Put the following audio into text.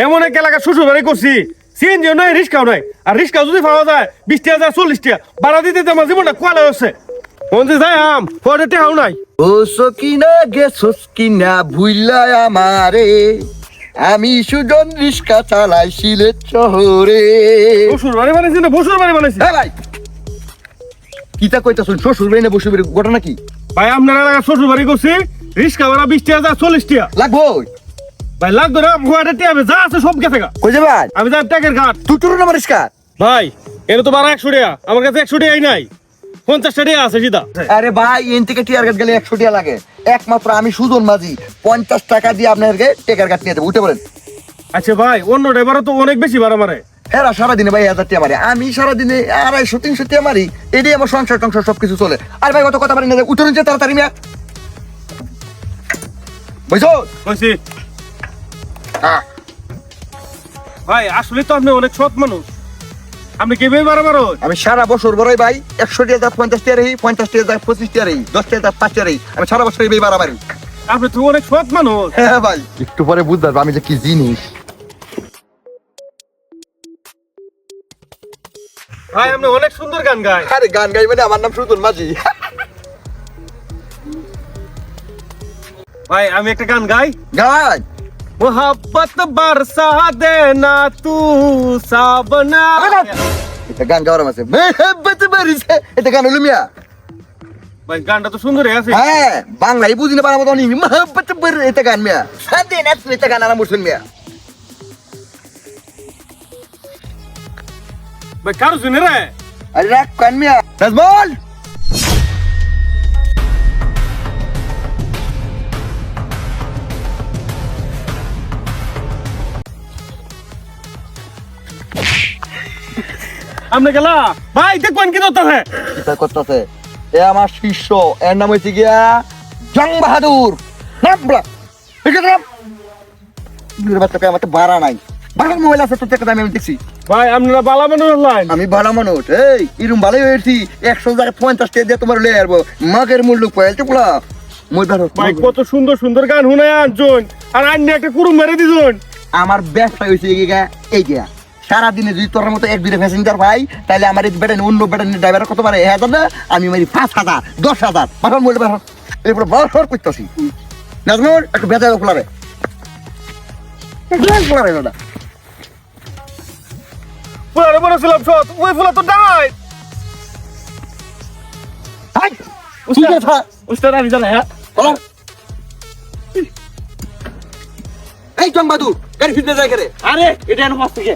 এমন এক এলাকা শ্বশুর বাড়ি করছি সিএনজিও নাই রিক্সাও নাই আর রিক্সা যদি পাওয়া যায় 20 টাকা 40 টাকা ভাড়া দিতে আমার জীবনটা কোয়ালে হচ্ছে বন্ধু যাই আম পরে টেহাও নাই ও সকিনা গেছস কিনা ভুইলা আমারে আমি সুজন রিক্সা চালাই সিলেট শহরে। শ্বশুর বাড়ি বানাইছি না বসুর বাড়ি বানাইছি হ্যাঁ ভাই কিতা কইতাছুন শ্বশুর বাড়ি না বসুর বাড়ি ঘটনা কি? ভাই আপনার এলাকা শ্বশুর বাড়ি করছি রিক্সা ভাড়া 20 টাকা 40 টাকা লাগবো ভাই লাগতো না ভুয়াটা টিয়াবে যা আছে সব গেছে গা কই যাবেন? আমি যাই ট্যাগের ঘাট তুই তোর নাম রিক্সা? ভাই এর তো ভাড়া 100 টাকা আমার কাছে 100 টাকাই নাই 50 টাকা আছে সিধা আরে ভাই এন থেকে টিয়ার গাছ গেলে 100 টাকা লাগে, একমাত্র আমি সুজন মাঝি 50 টাকা দিয়ে আপনাদেরকে টেকার গাছ নিয়ে দেবো, উঠে বলেন। আচ্ছা ভাই অন্য ড্রাইভারও তো অনেক বেশি ভাড়া মারে এরা সারাদিনে ভাই 1000 টাকা মারে, আমি সারাদিনে 250-300 টাকা মারি, এটাই আমার সংসার টংসার সবকিছু চলে। আর ভাই কত কথা পারি না, উঠে নিচে তাড়াতাড়ি মিয়া বুঝছো? কইছি ভাই আসলে তো আপনি অনেক সৎ মানুষ আপনি কি ভাই ভাড়া মারো আমি সারা বছর বড়ই ভাই 100 টাকা 50 টাকা রই, 50 টাকা 25 টাকা রই, 10 টাকা 5 টাকা রই, আমি সারা বছর এই বাড়া মারি। আপনি তো অনেক সৎ মানুষ হ্যাঁ ভাই একটু পরে বুঝতে পারবো আমি যে কি জিনিস। ভাই আপনি অনেক সুন্দর গান গায় আরে গান গাই মানে আমার নাম সুজন মাঝি। ভাই আমি একটা গান গাই গান मोहब्बत बरसा देना तू साबना এটা গান গাওয়ার আছে মেহব্বত বারিসে, এটা গান হলো মিয়া। ভাই গানটা তো সুন্দরই আছে হ্যাঁ বাংলাই বুঝি না পারাবো নি মেহব্বত বার, এটা গান মিয়া সাথে না এটা গান আরাম শুন মিয়া। ভাই কারো শুনে রে আরে রাখ গান মিয়া নাজমুল আপনি গেলা ভাই দেখবেন কি দরকার কিতা করতেছে এ আমার শিষ্য, এর নাম হইছে গিয়া জং বাহাদুর নাবলা। ঠিক আছে বাচ্চাকে আমার তো ভাড়া নাই, ভাড়ার মোবাইল আছে তো থেকে আমি দেখছি। ভাই আপনারা বালা মানুষ লাইন আমি ভাড়া মানুষ, এই ইরুম ভালোই হয়েছি 100 জায়গায় 50 টাকা দিয়ে তোমার লয়ে আসবো, মাগের মূল্য পাইতে পোলা মই ভাড়া। ভাই কত সুন্দর সুন্দর গান শুনে আনছুন আর আন্য একটা কুরুম মেরে দিছুন। আমার ব্যবসা হয়েছে এই গিয়া সারাদিনে যদি তোর মতো 1-2 প্যাসেঞ্জার ভাই তাহলে আমার এই বেড়ে অন্য বেড়ে ড্রাইভার কত পারে 1000 না, আমি মারি 5000 10,000 বাবার মূল্য বাড়ার এরপরে বড় করতেছি। নাজমুল একটু বেজা খোলারে খোলারে দাদা পুরারে বলেছিলাম সৎ ওই ফুলা তো নাই ঠিক আছে উস্তাদ আমি জানা হ্যাঁ এই জং বাহাদুর গাড়ি ফিরতে যায় করে। আরে এটা এনে পাশ থেকে